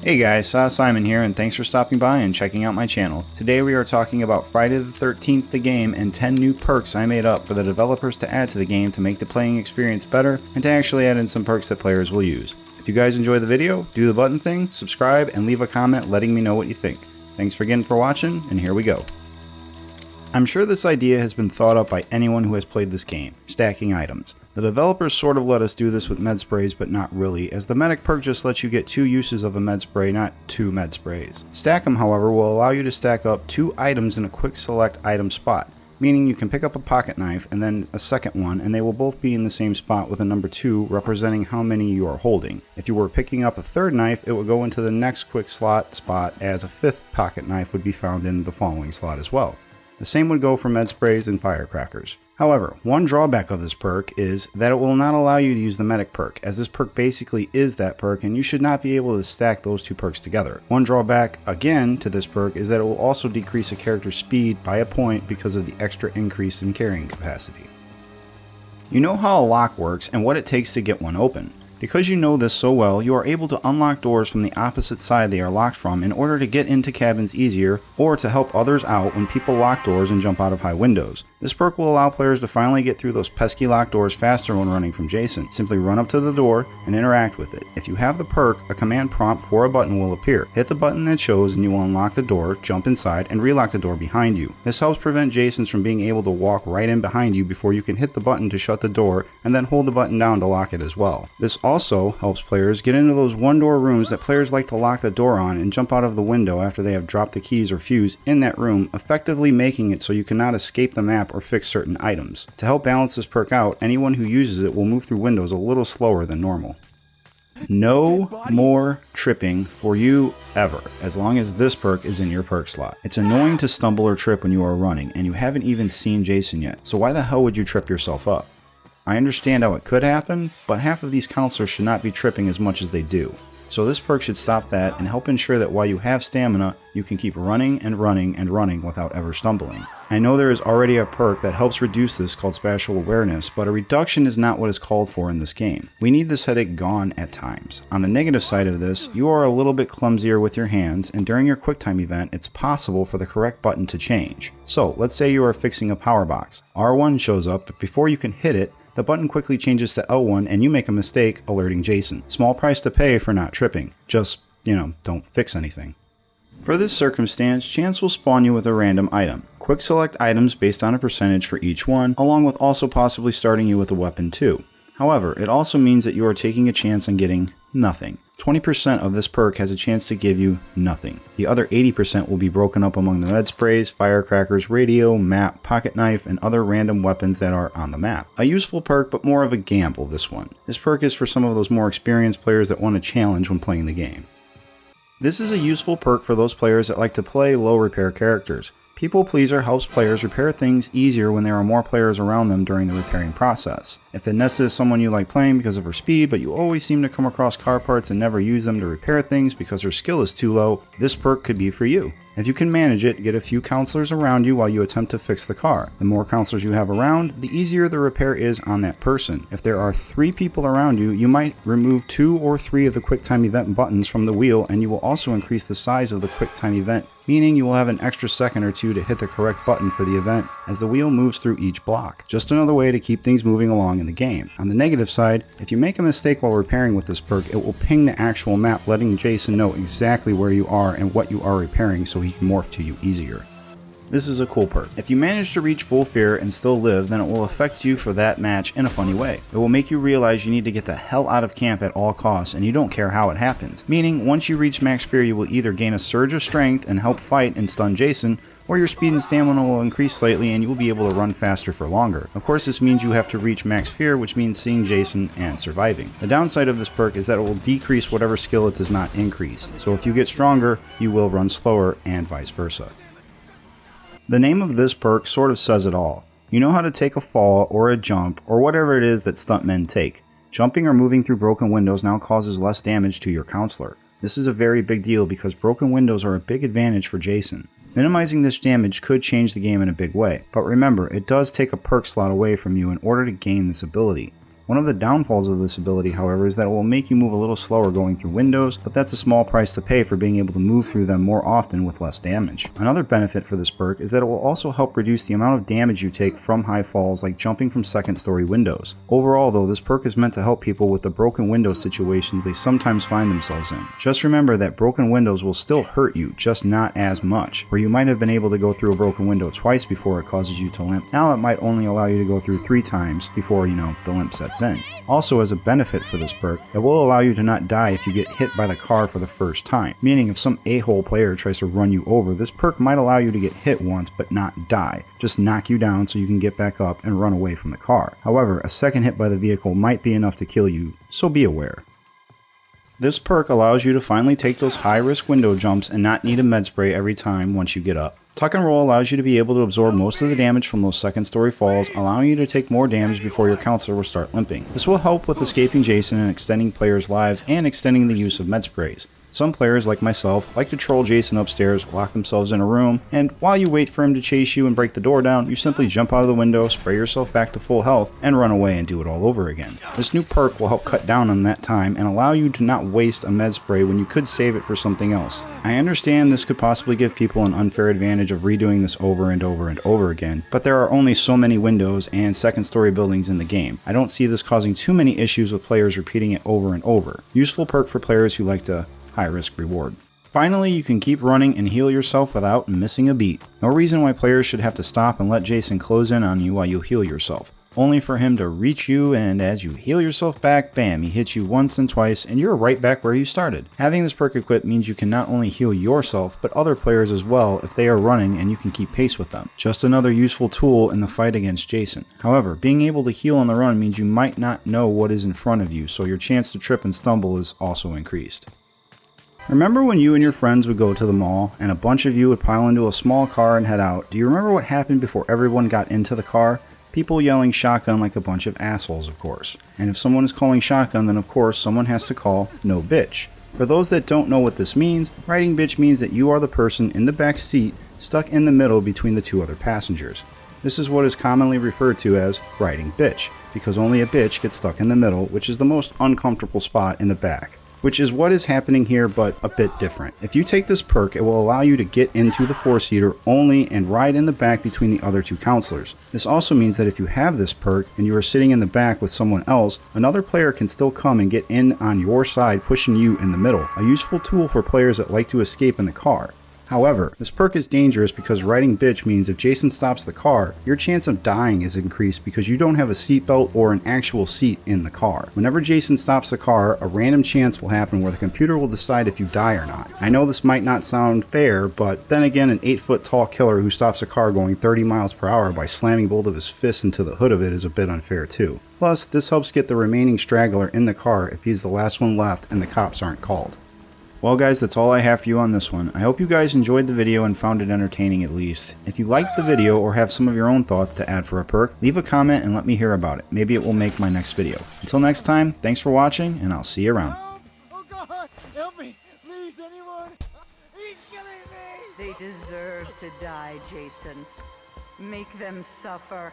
Hey guys, Simon here, and thanks for stopping by and checking out my channel. Today we are talking about Friday the 13th the game and 10 new perks I made up for the developers to add to the game to make the playing experience better and to actually add in some perks that players will use. If you guys enjoy the video, do the button thing, subscribe, and leave a comment letting me know what you think. Thanks again for watching, and here we go. I'm sure this idea has been thought up by anyone who has played this game, stacking items. The developers sort of let us do this with med sprays, but not really, as the medic perk just lets you get 2 uses of a med spray, not 2 med sprays. Stack 'em, however, will allow you to stack up 2 items in a quick select item spot, meaning you can pick up a pocket knife and then a second one, and they will both be in the same spot with a number 2 representing how many you are holding. If you were picking up a third knife, it would go into the next quick slot spot, as a 5th pocket knife would be found in the following slot as well. The same would go for med sprays and firecrackers. However, one drawback of this perk is that it will not allow you to use the medic perk, as this perk basically is that perk and you should not be able to stack those 2 perks together. One drawback, again, to this perk is that it will also decrease a character's speed by a point because of the extra increase in carrying capacity. You know how a lock works and what it takes to get one open. Because you know this so well, you are able to unlock doors from the opposite side they are locked from in order to get into cabins easier, or to help others out when people lock doors and jump out of high windows. This perk will allow players to finally get through those pesky locked doors faster when running from Jason. Simply run up to the door and interact with it. If you have the perk, a command prompt for a button will appear. Hit the button that shows and you will unlock the door, jump inside, and relock the door behind you. This helps prevent Jasons from being able to walk right in behind you before you can hit the button to shut the door, and then hold the button down to lock it as well. This also helps players get into those one-door rooms that players like to lock the door on and jump out of the window after they have dropped the keys or fuse in that room, effectively making it so you cannot escape the map or fix certain items. To help balance this perk out, anyone who uses it will move through windows a little slower than normal. No more tripping for you ever, as long as this perk is in your perk slot. It's annoying to stumble or trip when you are running, and you haven't even seen Jason yet, so why the hell would you trip yourself up? I understand how it could happen, but half of these counselors should not be tripping as much as they do. So this perk should stop that and help ensure that while you have stamina, you can keep running and running and running without ever stumbling. I know there is already a perk that helps reduce this called Spatial Awareness, but a reduction is not what is called for in this game. We need this headache gone at times. On the negative side of this, you are a little bit clumsier with your hands, and during your QuickTime event, it's possible for the correct button to change. So let's say you are fixing a power box. R1 shows up, but before you can hit it, the button quickly changes to L1 and you make a mistake, alerting Jason. Small price to pay for not tripping. Just, don't fix anything. For this circumstance, chance will spawn you with a random item. Quick select items based on a percentage for each one, along with also possibly starting you with a weapon too. However, it also means that you are taking a chance on getting nothing. 20% of this perk has a chance to give you nothing. The other 80% will be broken up among the med sprays, firecrackers, radio, map, pocket knife, and other random weapons that are on the map. A useful perk, but more of a gamble, this one. This perk is for some of those more experienced players that want a challenge when playing the game. This is a useful perk for those players that like to play low repair characters. People Pleaser helps players repair things easier when there are more players around them during the repairing process. If the Nessa is someone you like playing because of her speed, but you always seem to come across car parts and never use them to repair things because her skill is too low, this perk could be for you. If you can manage it, get a few counselors around you while you attempt to fix the car. The more counselors you have around, the easier the repair is on that person. If there are 3 people around you, you might remove 2 or 3 of the QuickTime event buttons from the wheel, and you will also increase the size of the QuickTime event, meaning you will have an extra second or 2 to hit the correct button for the event as the wheel moves through each block. Just another way to keep things moving along in the game. On the negative side, if you make a mistake while repairing with this perk, it will ping the actual map, letting Jason know exactly where you are and what you are repairing so he can morph to you easier. This is a cool perk. If you manage to reach full fear and still live, then it will affect you for that match in a funny way. It will make you realize you need to get the hell out of camp at all costs, and you don't care how it happens. Meaning, once you reach max fear, you will either gain a surge of strength and help fight and stun Jason, or your speed and stamina will increase slightly and you will be able to run faster for longer. Of course, this means you have to reach max fear, which means seeing Jason and surviving. The downside of this perk is that it will decrease whatever skill it does not increase. So if you get stronger, you will run slower and vice versa. The name of this perk sort of says it all. You know how to take a fall or a jump or whatever it is that stuntmen take. Jumping or moving through broken windows now causes less damage to your counselor. This is a very big deal because broken windows are a big advantage for Jason. Minimizing this damage could change the game in a big way, but remember, it does take a perk slot away from you in order to gain this ability. One of the downfalls of this ability, however, is that it will make you move a little slower going through windows, but that's a small price to pay for being able to move through them more often with less damage. Another benefit for this perk is that it will also help reduce the amount of damage you take from high falls like jumping from second story windows. Overall though, this perk is meant to help people with the broken window situations they sometimes find themselves in. Just remember that broken windows will still hurt you, just not as much. Where you might have been able to go through a broken window twice before it causes you to limp, now it might only allow you to go through 3 times before, the limp sets in. Also, as a benefit for this perk, it will allow you to not die if you get hit by the car for the first time. Meaning if some a-hole player tries to run you over, this perk might allow you to get hit once but not die. Just knock you down so you can get back up and run away from the car. However, a second hit by the vehicle might be enough to kill you, so be aware. This perk allows you to finally take those high-risk window jumps and not need a med spray every time once you get up. Tuck and Roll allows you to be able to absorb most of the damage from those second story falls, allowing you to take more damage before your counselor will start limping. This will help with escaping Jason and extending players' lives and extending the use of med sprays. Some players, like myself, like to troll Jason upstairs, lock themselves in a room, and while you wait for him to chase you and break the door down, you simply jump out of the window, spray yourself back to full health, and run away and do it all over again. This new perk will help cut down on that time and allow you to not waste a med spray when you could save it for something else. I understand this could possibly give people an unfair advantage of redoing this over and over and over again, but there are only so many windows and second story buildings in the game. I don't see this causing too many issues with players repeating it over and over. Useful perk for players who like to high risk reward. Finally, you can keep running and heal yourself without missing a beat. No reason why players should have to stop and let Jason close in on you while you heal yourself. Only for him to reach you, and as you heal yourself back, bam, he hits you once and twice and you're right back where you started. Having this perk equipped means you can not only heal yourself, but other players as well if they are running and you can keep pace with them. Just another useful tool in the fight against Jason. However, being able to heal on the run means you might not know what is in front of you, so your chance to trip and stumble is also increased. Remember when you and your friends would go to the mall and a bunch of you would pile into a small car and head out? Do you remember what happened before everyone got into the car? People yelling shotgun like a bunch of assholes, of course. And if someone is calling shotgun, then of course someone has to call no bitch. For those that don't know what this means, riding bitch means that you are the person in the back seat stuck in the middle between the 2 other passengers. This is what is commonly referred to as riding bitch, because only a bitch gets stuck in the middle, which is the most uncomfortable spot in the back. Which is what is happening here, but a bit different. If you take this perk, it will allow you to get into the 4-seater only and ride in the back between the other 2 counselors. This also means that if you have this perk and you are sitting in the back with someone else, another player can still come and get in on your side, pushing you in the middle. A useful tool for players that like to escape in the car. However, this perk is dangerous because riding bitch means if Jason stops the car, your chance of dying is increased because you don't have a seatbelt or an actual seat in the car. Whenever Jason stops the car, a random chance will happen where the computer will decide if you die or not. I know this might not sound fair, but then again, an 8-foot tall killer who stops a car going 30 miles per hour by slamming both of his fists into the hood of it is a bit unfair too. Plus, this helps get the remaining straggler in the car if he's the last one left and the cops aren't called. Well guys, that's all I have for you on this one. I hope you guys enjoyed the video and found it entertaining at least. If you liked the video or have some of your own thoughts to add for a perk, leave a comment and let me hear about it. Maybe it will make my next video. Until next time, thanks for watching and I'll see you around. Oh God, help me, please anyone. He's killing me. They deserve to die, Jason. Make them suffer.